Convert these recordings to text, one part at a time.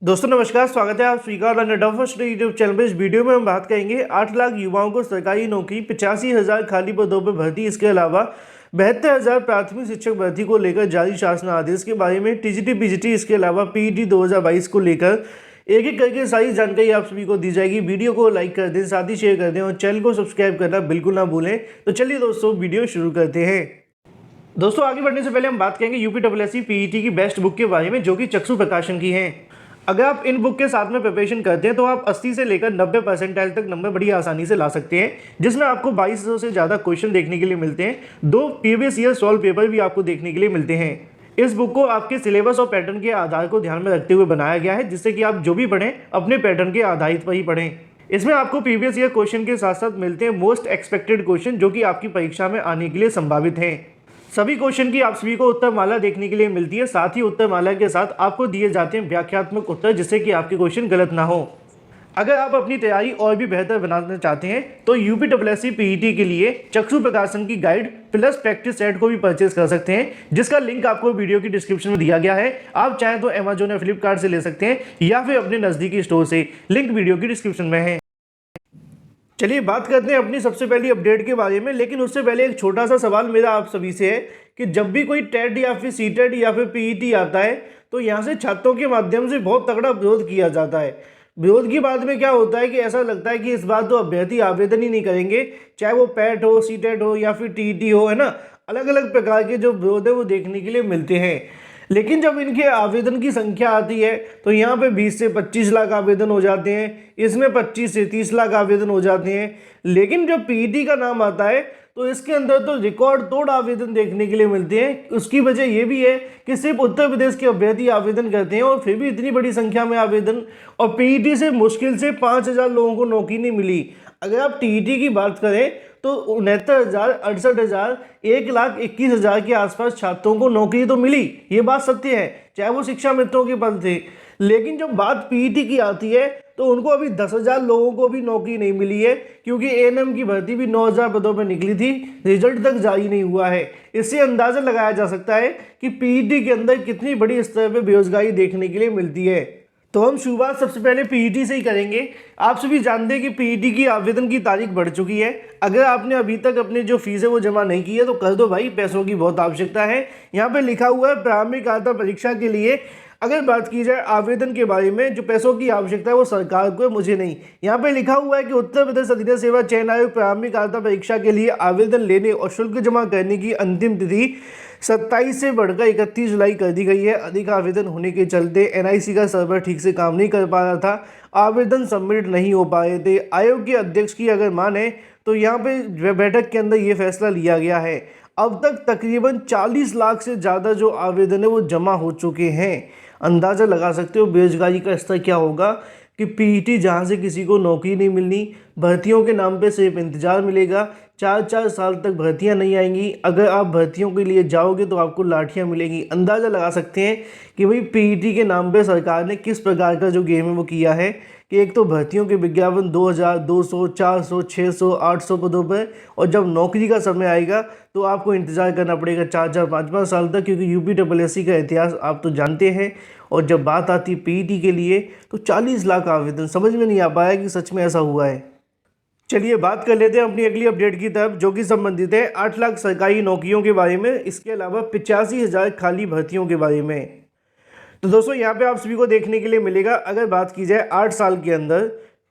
दोस्तों नमस्कार, स्वागत है आप स्वीकार फर्स्ट यूट्यूब चैनल पर। इस वीडियो में हम बात करेंगे 8 लाख युवाओं को सरकारी नौकरी, 85,000 खाली पदों पर भर्ती, इसके अलावा 72,000 प्राथमिक शिक्षक भर्ती को लेकर जारी शासन आदेश के बारे में, टीजीटी पीजीटी, इसके अलावा पीईटी 2022 को लेकर एक एक करके सारी जानकारी आप सभी को दी जाएगी। वीडियो को लाइक कर दें, साथ ही शेयर कर दें और चैनल को सब्सक्राइब करना बिल्कुल ना भूलें। तो चलिए दोस्तों वीडियो शुरू करते हैं। दोस्तों आगे बढ़ने से पहले हम बात करेंगे यूपीएससी पीईटी की बेस्ट बुक के बारे में, जो कि चक्षु प्रकाशन की है। अगर आप इन बुक के साथ में प्रिपरेशन करते हैं तो आप 80 से लेकर 90 परसेंटाइल तक नंबर बड़ी आसानी से ला सकते हैं, जिसमें आपको 2200 से ज़्यादा क्वेश्चन देखने के लिए मिलते हैं। 2 प्रीवियस ईयर सॉल्व पेपर भी आपको देखने के लिए मिलते हैं। इस बुक को आपके सिलेबस और पैटर्न के आधार को ध्यान में रखते हुए बनाया गया है, जिससे कि आप जो भी पढ़ें अपने पैटर्न के आधारित पर ही पढ़ें। इसमें आपको प्रीवियस ईयर क्वेश्चन के साथ साथ मिलते हैं मोस्ट एक्सपेक्टेड क्वेश्चन, जो कि आपकी परीक्षा में आने के लिए संभावित हैं। सभी क्वेश्चन की आप सभी को उत्तरमाला देखने के लिए मिलती है। साथ ही उत्तरमाला के साथ आपको दिए जाते हैं व्याख्यात्मक उत्तर, जिससे कि आपके क्वेश्चन गलत ना हो। अगर आप अपनी तैयारी और भी बेहतर बनाना चाहते हैं तो यूपीएससी पीईटी के लिए चक्षु प्रकाशन की गाइड प्लस प्रैक्टिस सेट को भी परचेज कर सकते हैं, जिसका लिंक आपको वीडियो की डिस्क्रिप्शन में दिया गया है। आप चाहें तो अमेजोन या फ्लिपकार्ट से ले सकते हैं या फिर अपने नज़दीकी स्टोर से, लिंक वीडियो की डिस्क्रिप्शन में है। चलिए बात करते हैं अपनी सबसे पहली अपडेट के बारे में, लेकिन उससे पहले एक छोटा सा सवाल मेरा आप सभी से है कि जब भी कोई टेट या फिर सीटेट या फिर पीईटी आता है तो यहाँ से छात्रों के माध्यम से बहुत तगड़ा विरोध किया जाता है। विरोध की बात में क्या होता है कि ऐसा लगता है कि इस बार तो अभ्यर्थी आवेदन ही नहीं करेंगे, चाहे वो पैट हो, सीटेट हो या फिर टीईटी हो, है ना। अलग अलग प्रकार के जो विरोध है वो देखने के लिए मिलते हैं। लेकिन जब इनके आवेदन की संख्या आती है तो यहाँ पे 20 से 25 लाख आवेदन हो जाते हैं, इसमें 25 से 30 लाख आवेदन हो जाते हैं। लेकिन जब पीईटी का नाम आता है तो इसके अंदर तो रिकॉर्ड तोड़ आवेदन देखने के लिए मिलते हैं। उसकी वजह ये भी है कि सिर्फ उत्तर प्रदेश के अभ्यर्थी आवेदन करते हैं और फिर भी इतनी बड़ी संख्या में आवेदन, और पीईटी से मुश्किल से 5,000 लोगों को नौकरी नहीं मिली। अगर आप टीईटी की बात करें तो 69,000, 68,000, 1,21,000 के आसपास छात्रों को नौकरी तो मिली, ये बात सत्य है, चाहे वो शिक्षा मित्रों के पद थे। लेकिन जब बात पीईटी की आती है तो उनको अभी 10,000 लोगों को भी नौकरी नहीं मिली है, क्योंकि एएनएम की भर्ती भी 9,000 पदों पर निकली थी, रिजल्ट तक जारी नहीं हुआ है। इससे अंदाजा लगाया जा सकता है कि पीईटी के अंदर कितनी बड़ी स्तर पर बेरोजगारी देखने के लिए मिलती है। तो हम शुरुआत सबसे पहले पीईटी से ही करेंगे। आप सभी जानते हैं कि पीईटी की आवेदन की तारीख बढ़ चुकी है। अगर आपने अभी तक अपने जो फीस है वो जमा नहीं की है तो कर दो भाई, पैसों की बहुत आवश्यकता है। यहाँ पे लिखा हुआ है प्रारंभिक अर्हता परीक्षा के लिए। अगर बात की जाए आवेदन के बारे में, जो पैसों की आवश्यकता है वो सरकार को है, मुझे नहीं। यहाँ पे लिखा हुआ है कि उत्तर प्रदेश अधिक सेवा चयन आयोग प्रारंभिक अर्हता परीक्षा के लिए आवेदन लेने और शुल्क जमा करने की अंतिम तिथि 27 से बढ़कर 31 जुलाई कर दी गई है। अधिक आवेदन होने के चलते एनआईसी का सर्वर ठीक से काम नहीं कर पा रहा था, आवेदन सबमिट नहीं हो पा रहे थे। आयोग के अध्यक्ष की अगर माने तो यहाँ पे बैठक के अंदर ये फैसला लिया गया है। अब तक तकरीबन 40 लाख से ज़्यादा जो आवेदन है वो जमा हो चुके हैं। अंदाज़ा लगा सकते हो बेरोजगारी का स्तर क्या होगा कि पीईटी जहाँ से किसी को नौकरी नहीं मिलनी, भर्तियों के नाम पे सिर्फ इंतज़ार मिलेगा, 4-4 साल तक भर्तियां नहीं आएंगी। अगर आप भर्तियों के लिए जाओगे तो आपको लाठियां मिलेंगी। अंदाज़ा लगा सकते हैं कि भाई पीईटी के नाम पे सरकार ने किस प्रकार का जो गेम है वो किया है कि एक तो भर्तियों के विज्ञापन 2,000, 200, 400, 600, 800 पदों पर, और जब नौकरी का समय आएगा तो आपको इंतज़ार करना पड़ेगा 4-4, 5-5 साल तक, क्योंकि यूपीएससी का इतिहास आप तो जानते हैं। और जब बात आती पीईटी के लिए तो 40 लाख आवेदन, समझ में नहीं आ पाया कि सच में ऐसा हुआ है। चलिए बात कर लेते हैं अपनी अगली अपडेट की तरफ, जो कि संबंधित है 8 लाख सरकारी नौकरियों के बारे में, इसके अलावा 85,000 खाली भर्तियों के बारे में। तो दोस्तों यहाँ पे आप सभी को देखने के लिए मिलेगा, अगर बात की जाए 8 साल के अंदर,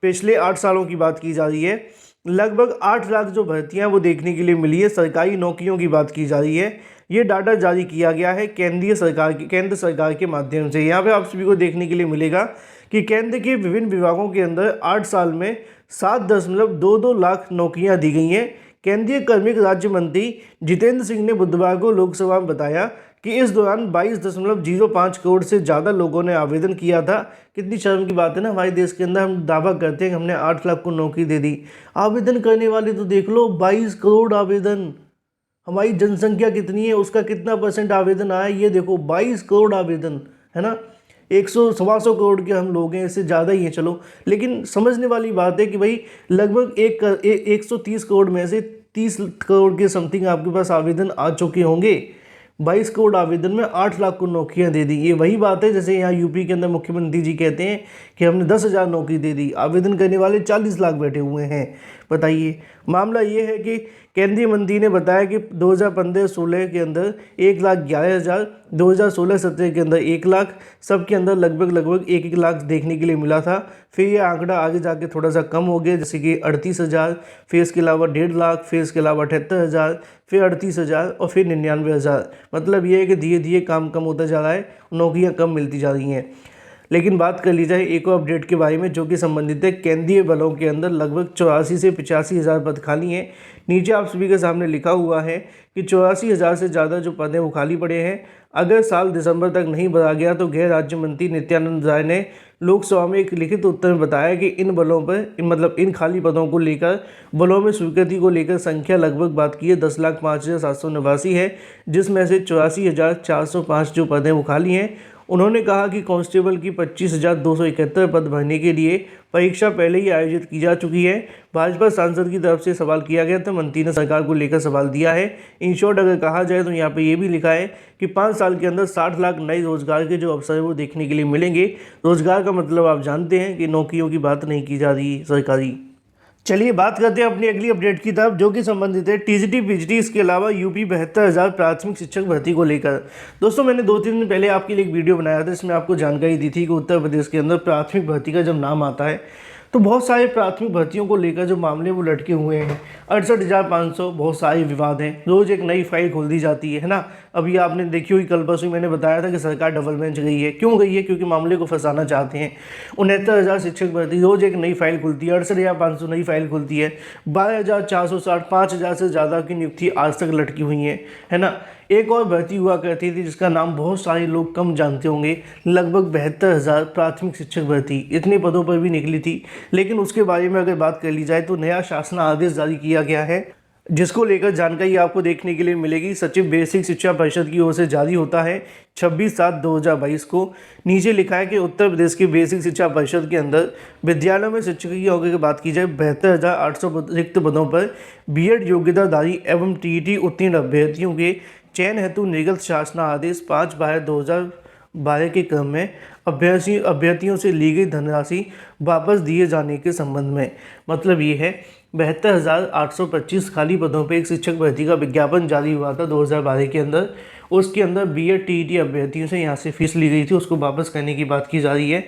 पिछले 8 सालों की बात की जा रही है, लगभग 8 लाख जो भर्तियाँ वो देखने के लिए मिली है। सरकारी नौकरियों की बात की जा रही है। ये डाटा जारी किया गया है केंद्र सरकार के माध्यम से। यहाँ पे आप सभी को देखने के लिए मिलेगा कि केंद्र के विभिन्न विभागों के अंदर 8 साल में 7.22 लाख नौकरियां दी गई हैं। केंद्रीय कार्मिक राज्य मंत्री जितेंद्र सिंह ने बुधवार को लोकसभा में बताया कि इस दौरान 22.05 करोड़ से ज़्यादा लोगों ने आवेदन किया था। कितनी शर्म की बात है ना, हमारे देश के अंदर हम दावा करते हैं कि हमने 8 लाख को नौकरी दे दी। आवेदन करने वाले तो देख लो 22 करोड़ आवेदन। हमारी जनसंख्या कितनी है, उसका कितना % आवेदन आया, ये देखो 22 करोड़ आवेदन, है ना। 100-125 करोड़ के हम लोग हैं, इससे ज़्यादा ही है चलो। लेकिन समझने वाली बात है कि भाई लगभग 130 करोड़ में से 30 करोड़ के समथिंग आपके पास आवेदन आ चुके होंगे। 22 करोड़ आवेदन में 8 लाख को नौकरियां दे दी। ये वही बात है जैसे यहाँ यूपी के अंदर मुख्यमंत्री जी कहते हैं कि हमने 10,000 नौकरी दे दी, आवेदन करने वाले 40 लाख बैठे हुए हैं। बताइए, मामला ये है कि केंद्रीय मंत्री ने बताया कि 2015-16 के अंदर 1,11,000, 2016-17 के अंदर 1 लाख, सबके अंदर लगभग 1-1 लाख देखने के लिए मिला था। फिर ये आंकड़ा आगे जाके थोड़ा सा कम हो गया, जैसे कि 38,000, फिर इसके अलावा 1.5 लाख, फिर इसके अलावा 78,000, फिर 38,000 और फिर 99,000। मतलब ये है कि धीरे धीरे काम कम होता जा रहा है, नौकरियाँ कम मिलती जा रही हैं। लेकिन बात कर ली जाए एक और अपडेट के बारे में जो कि संबंधित है केंद्रीय बलों के अंदर लगभग 84 से 85 हज़ार पद खाली हैं। नीचे आप सभी के सामने लिखा हुआ है कि 84 हज़ार से ज़्यादा जो पद हैं वो खाली पड़े हैं। अगर साल दिसंबर तक नहीं भरा गया तो गृह राज्य मंत्री नित्यानंद राय ने लोकसभा में एक लिखित उत्तर में बताया कि इन बलों पर मतलब इन खाली पदों को लेकर बलों में स्वीकृति को लेकर संख्या लगभग बात की है 10,05,789 है, जिसमें से 84,405 जो पद हैं वो खाली हैं। उन्होंने कहा कि कांस्टेबल की 25,271 पद भरने के लिए परीक्षा पहले ही आयोजित की जा चुकी है। भाजपा सांसद की तरफ से सवाल किया गया था, मंत्री ने सरकार को लेकर सवाल दिया है। इन शॉर्ट अगर कहा जाए तो यहाँ पे ये भी लिखा है कि 5 साल के अंदर 60 लाख नए रोजगार के जो अवसर है वो देखने के लिए मिलेंगे। रोजगार का मतलब आप जानते हैं कि नौकरियों की बात नहीं की जा रही सरकारी। चलिए बात करते हैं अपनी अगली अपडेट की तरफ जो कि संबंधित है टीजीटी पीजीटी इसके अलावा यूपी 72,000 प्राथमिक शिक्षक भर्ती को लेकर। दोस्तों मैंने 2-3 दिन पहले आपके लिए एक वीडियो बनाया था, इसमें आपको जानकारी दी थी कि उत्तर प्रदेश के अंदर प्राथमिक भर्ती का जब नाम आता है तो बहुत सारे प्राथमिक भर्तियों को लेकर जो मामले वो लटके हुए हैं। 68,500 बहुत सारे विवाद हैं, रोज़ एक नई फाइल खोल दी जाती है ना। अभी आपने देखी हुई कल परसों मैंने बताया था कि सरकार डबल बेंच गई है। क्यों गई है? क्योंकि मामले को फंसाना चाहते हैं। 69,000 शिक्षक भर्ती, रोज़ एक नई फाइल खुलती है। 68,500 नई फाइल खुलती है। 12,460, 5,000 से ज़्यादा की नियुक्ति आज तक लटकी हुई है ना। एक और भर्ती हुआ करती थी जिसका नाम बहुत सारे लोग कम जानते होंगे, लगभग 72,000 प्राथमिक शिक्षक भर्ती, इतने पदों पर भी निकली थी। लेकिन उसके बारे में अगर बात कर ली जाए तो नया शासन आदेश जारी किया गया है जिसको लेकर जानकारी आपको देखने के लिए मिलेगी। सचिव बेसिक शिक्षा परिषद की ओर से जारी होता है 26/7/2022 को। नीचे लिखा है कि उत्तर प्रदेश की बेसिक शिक्षा परिषद के अंदर विद्यालयों में शिक्षक की योग्यता की बात की जाए 72,800 रिक्त पदों पर बीएड योग्यताधारी एवं टीईटी उत्तीर्ण अभ्यर्थियों के चयन हेतु निर्गत शासन आदेश 5/2012 के क्रम में अभ्यर्थियों से ली गई धनराशि वापस दिए जाने के संबंध में। मतलब ये है 72,825 खाली पदों पर एक शिक्षक भर्ती का विज्ञापन जारी हुआ था 2012 के अंदर। उसके अंदर बीएड टीईटी अभ्यर्थियों से यहाँ से फीस ली गई थी, उसको वापस करने की बात की जा रही है।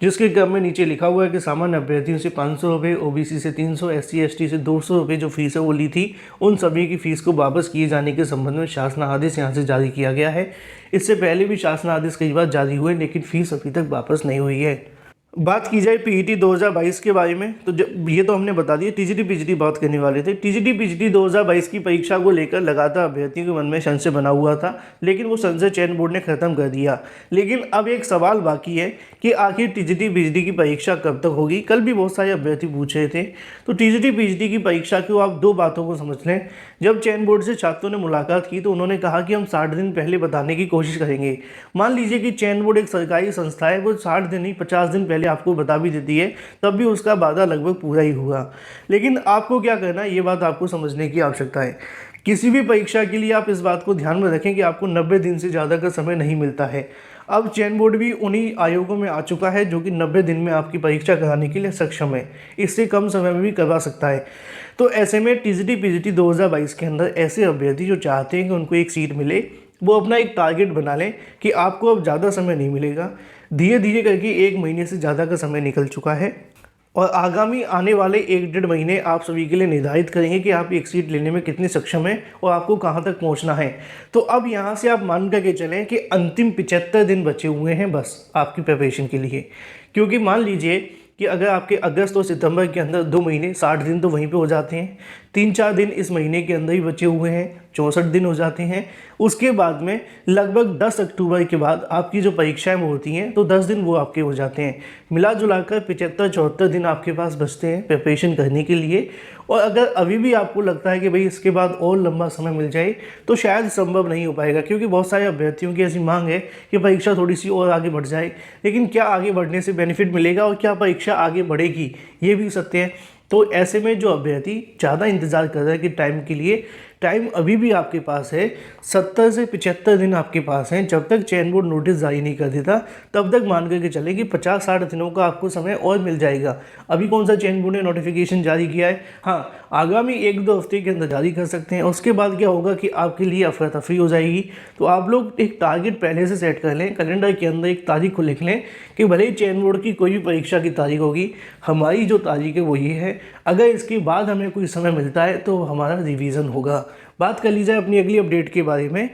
जिसके क्रम में नीचे लिखा हुआ है कि सामान्य अभ्यर्थियों से 500 रुपये, ओबीसी से 300, एससी एसटी से 200 रुपये जो फीस है वो ली थी, उन सभी की फीस को वापस किए जाने के संबंध में शासन आदेश यहाँ से जारी किया गया है। इससे पहले भी शासन आदेश कई बार जारी हुए लेकिन फीस अभी तक वापस नहीं हुई है। बात की जाए पीईटी 2022 के बारे में तो ये तो हमने बता दिया। टीजीटी पीजीटी बात करने वाले थे। टीजीटी पीजीटी 2022 की परीक्षा को लेकर लगातार अभ्यर्थियों के मन में संशय बना हुआ था, लेकिन वो संशय चयन बोर्ड ने खत्म कर दिया। लेकिन अब एक सवाल बाकी है कि आखिर टीजीटी पीजीटी की परीक्षा कब तक होगी। कल भी बहुत सारे अभ्यर्थी पूछ रहे थे। तो टीजीटी पीजीटी की परीक्षा को आप 2 बातों को समझ लें। जब चयन बोर्ड से छात्रों ने मुलाकात की तो उन्होंने कहा कि हम 60 दिन पहले बताने की कोशिश करेंगे। मान लीजिए कि चयन बोर्ड एक सरकारी संस्था है, वो 60 दिन नहीं 50 दिन पहले आपको बता भी देती है, तब भी उसका वादा लगभग पूरा ही हुआ। लेकिन आपको क्या करना है, ये बात आपको समझने की आवश्यकता है। किसी भी परीक्षा के लिए आप इस बात को ध्यान में रखें कि आपको 90 दिन से ज़्यादा का समय नहीं मिलता है। अब चयन बोर्ड भी उन्हीं आयोगों में आ चुका है जो कि 90 दिन में आपकी परीक्षा कराने के लिए सक्षम है, इससे कम समय में भी करवा सकता है। तो ऐसे में टीजीटी पीजीटी 2022 के अंदर ऐसे अभ्यर्थी जो चाहते हैं कि उनको एक सीट मिले, वो अपना एक टारगेट बना लें कि आपको अब ज़्यादा समय नहीं मिलेगा। धीरे धीरे करके 1 महीने से ज़्यादा का समय निकल चुका है और आगामी आने वाले 1-1.5 महीने आप सभी के लिए निर्धारित करेंगे कि आप एक सीट लेने में कितने सक्षम हैं और आपको कहां तक पहुंचना है। तो अब यहां से आप मान करके चलें कि अंतिम 75 दिन बचे हुए हैं बस आपकी प्रिपरेशन के लिए। क्योंकि मान लीजिए कि अगर आपके अगस्त और सितंबर के अंदर 2 महीने 60 दिन तो वहीं पे हो जाते हैं, 3-4 दिन इस महीने के अंदर ही बचे हुए हैं, 64 दिन हो जाते हैं। उसके बाद में लगभग 10 अक्टूबर के बाद आपकी जो परीक्षाएं वो होती हैं तो 10 दिन वो आपके हो जाते हैं। मिला जुलाकर 75-74 दिन आपके पास बचते हैं प्रिपरेशन करने के लिए। और अगर अभी भी आपको लगता है कि भाई इसके बाद और लंबा समय मिल जाए तो शायद संभव नहीं हो पाएगा, क्योंकि बहुत सारे अभ्यर्थियों की ऐसी मांग है कि परीक्षा थोड़ी सी और आगे बढ़ जाए। लेकिन क्या आगे बढ़ने से बेनिफिट मिलेगा और क्या परीक्षा आगे बढ़ेगी, ये भी सत्य है। तो ऐसे में जो अभ्यर्थी ज़्यादा इंतज़ार कर रहा है कि टाइम के लिए टाइम अभी भी आपके पास है, 70 से 75 दिन आपके पास हैं। जब तक चयन बोर्ड नोटिस जारी नहीं कर देता तब तक मान करके चले कि 50-60 दिनों का आपको समय और मिल जाएगा। अभी कौन सा चयन बोर्ड ने नोटिफिकेशन जारी किया है? हाँ, आगामी 1-2 हफ्ते के अंदर जारी कर सकते हैं। उसके बाद क्या होगा कि आपके लिए अफरा तफरी हो जाएगी। तो आप लोग एक टारगेट पहले से सेट कर लें, कैलेंडर के अंदर एक तारीख को लिख लें कि भले ही चयन बोर्ड की कोई भी परीक्षा की तारीख होगी, हमारी जो तारीख है वो ये है। अगर इसके बाद हमें कोई समय मिलता है तो हमारा रिवीजन होगा। बात कर ली जाए अपनी अगली अपडेट के बारे में।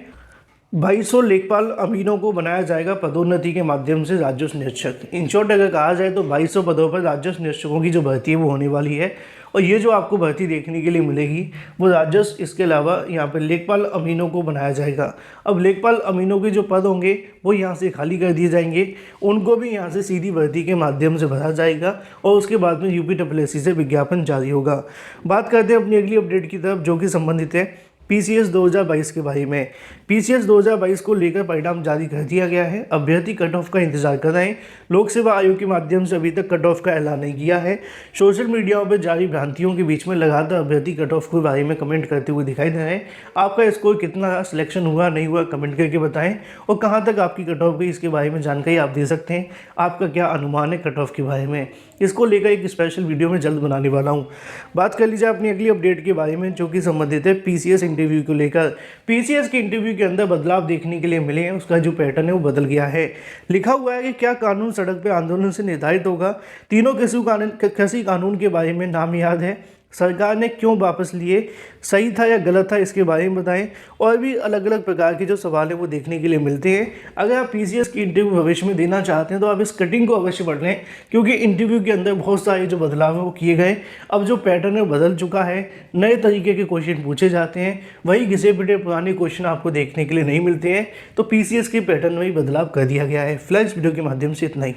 2200 लेखपाल अमीनों को बनाया जाएगा पदोन्नति के माध्यम से राजस्व निरीक्षक। इन शॉर्ट अगर कहा जाए तो 2200 पदों पर राजस्व निरीक्षकों की जो भर्ती है वो होने वाली है। और ये जो आपको भर्ती देखने के लिए मिलेगी वो राजस्व, इसके अलावा यहाँ पर लेखपाल अमीनों को बनाया जाएगा। अब लेखपाल अमीनों के जो पद होंगे वो यहाँ से खाली कर दिए जाएंगे, उनको भी यहाँ से सीधी भर्ती के माध्यम से भरा जाएगा और उसके बाद में यूपीएससी से विज्ञापन जारी होगा। बात करते हैं अपनी अगली अपडेट की तरफ जो कि संबंधित है पीसीएस 2022 के बारे में। पीसीएस 2022 को लेकर परिणाम जारी कर दिया गया है। अभ्यर्थी कट ऑफ का इंतजार कर रहे हैं। लोक सेवा आयोग के माध्यम से अभी तक कट ऑफ का ऐलान नहीं किया है। सोशल मीडिया पर जारी भ्रांतियों के बीच में लगातार अभ्यर्थी कट ऑफ के बारे में कमेंट करते हुए दिखाई दे रहे हैं। आपका स्कोर कितना सिलेक्शन हुआ नहीं हुआ कमेंट करके बताएं और कहाँ तक आपकी कट ऑफ गई इसके बारे में जानकारी आप दे सकते हैं। आपका क्या अनुमान है कट ऑफ के बारे में, इसको लेकर एक स्पेशल वीडियो में जल्द बनाने वाला हूँ। बात कर लीजिए अपनी अगली अपडेट के बारे में जो कि संबंधित है पीसीएस इंटरव्यू को लेकर। पीसीएस के इंटरव्यू के अंदर बदलाव देखने के लिए मिले हैं, उसका जो पैटर्न है वो बदल गया है। लिखा हुआ है कि क्या कानून सड़क पर आंदोलन से निर्धारित होगा। तीनों कृषि कानून के बारे में नाम याद है, सरकार ने क्यों वापस लिए, सही था या गलत था इसके बारे में बताएं। और भी अलग अलग प्रकार के जो सवाल हैं वो देखने के लिए मिलते हैं। अगर आप पीसीएस की इंटरव्यू भविष्य में देना चाहते हैं तो आप इस कटिंग को अवश्य पढ़ लें, क्योंकि इंटरव्यू के अंदर बहुत सारे जो बदलाव हैं वो किए गए। अब जो पैटर्न है बदल चुका है, नए तरीके के क्वेश्चन पूछे जाते हैं, वही घिसे पिटे पुराने क्वेश्चन आपको देखने के लिए नहीं मिलते हैं। तो पीसीएस के पैटर्न में ही बदलाव कर दिया गया है। फिलहाल इस वीडियो के माध्यम से इतना ही।